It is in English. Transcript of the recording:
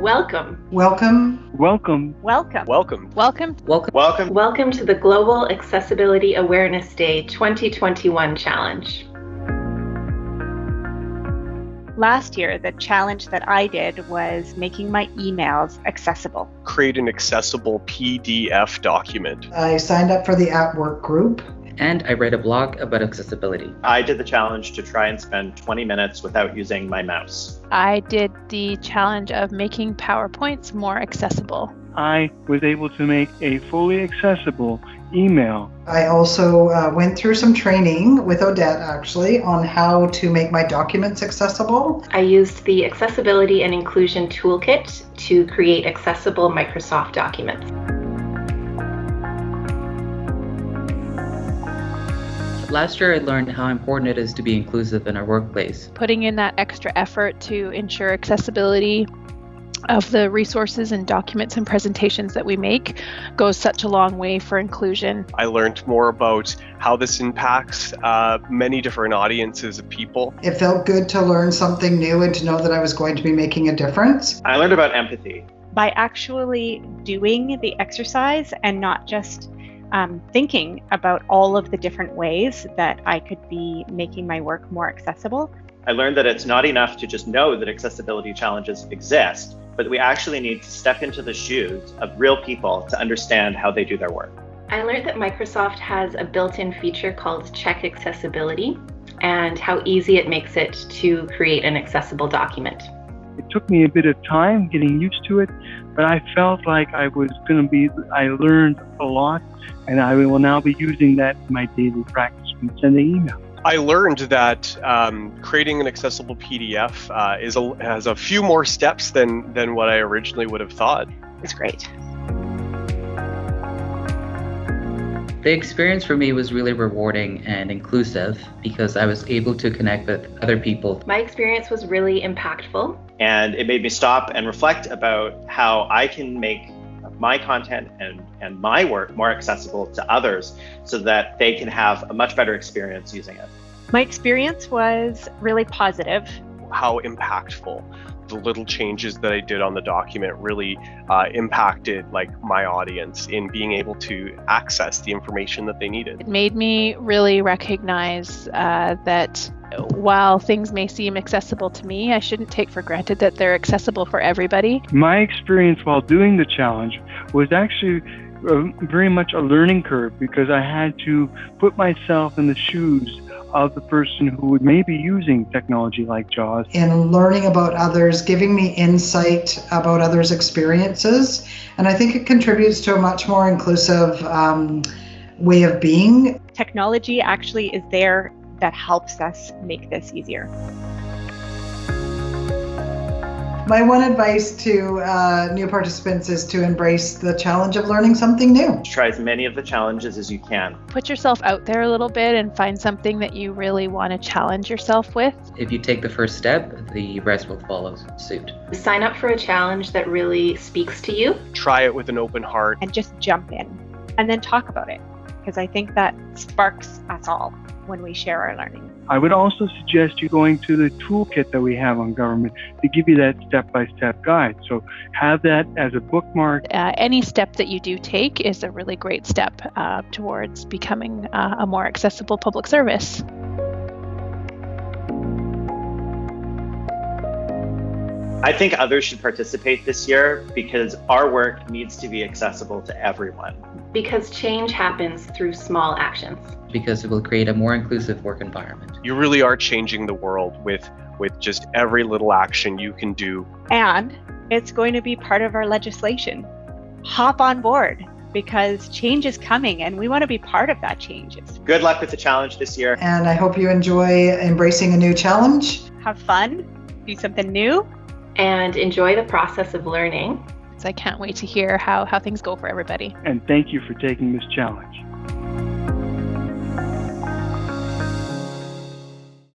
Welcome. Welcome. Welcome. Welcome. Welcome. Welcome. Welcome. Welcome. Welcome to the Global Accessibility Awareness Day 2021 Challenge. Last year, the challenge that I did was making my emails accessible. Create an accessible PDF document. I signed up for the At Work group. And I read a blog about accessibility. I did the challenge to try and spend 20 minutes without using my mouse. I did the challenge of making PowerPoints more accessible. I was able to make a fully accessible email. I also went through some training with Odette, actually, on how to make my documents accessible. I used the Accessibility and Inclusion Toolkit to create accessible Microsoft documents. Last year, I learned how important it is to be inclusive in our workplace. Putting in that extra effort to ensure accessibility of the resources and documents and presentations that we make goes such a long way for inclusion. I learned more about how this impacts many different audiences of people. It felt good to learn something new and to know that I was going to be making a difference. I learned about empathy. By actually doing the exercise and not just thinking about all of the different ways that I could be making my work more accessible. I learned that it's not enough to just know that accessibility challenges exist, but we actually need to step into the shoes of real people to understand how they do their work. I learned that Microsoft has a built-in feature called Check Accessibility and how easy it makes it to create an accessible document. It took me a bit of time getting used to it, but I felt like I learned a lot, and I will now be using that in my daily practice when sending emails. I learned that creating an accessible PDF has a few more steps than what I originally would have thought. It's great. The experience for me was really rewarding and inclusive because I was able to connect with other people. My experience was really impactful. And it made me stop and reflect about how I can make my content and my work more accessible to others so that they can have a much better experience using it. My experience was really positive. How impactful the little changes that I did on the document really impacted my audience in being able to access the information that they needed. It made me really recognize that while things may seem accessible to me, I shouldn't take for granted that they're accessible for everybody. My experience while doing the challenge was actually very much a learning curve because I had to put myself in the shoes of the person who would maybe using technology like JAWS. In learning about others, giving me insight about others' experiences, and I think it contributes to a much more inclusive way of being. Technology actually is there that helps us make this easier. My one advice to new participants is to embrace the challenge of learning something new. Try as many of the challenges as you can. Put yourself out there a little bit and find something that you really want to challenge yourself with. If you take the first step, the rest will follow suit. Sign up for a challenge that really speaks to you. Try it with an open heart. And just jump in and then talk about it, because I think that sparks us all when we share our learning. I would also suggest you going to the toolkit that we have on government to give you that step-by-step guide. So have that as a bookmark. Any step that you do take is a really great step towards becoming a more accessible public service. I think others should participate this year because our work needs to be accessible to everyone. Because change happens through small actions. Because it will create a more inclusive work environment. You really are changing the world with just every little action you can do. And it's going to be part of our legislation. Hop on board because change is coming and we want to be part of that change. Good luck with the challenge this year. And I hope you enjoy embracing a new challenge. Have fun, do something new. And enjoy the process of learning. So I can't wait to hear how things go for everybody. And thank you for taking this challenge.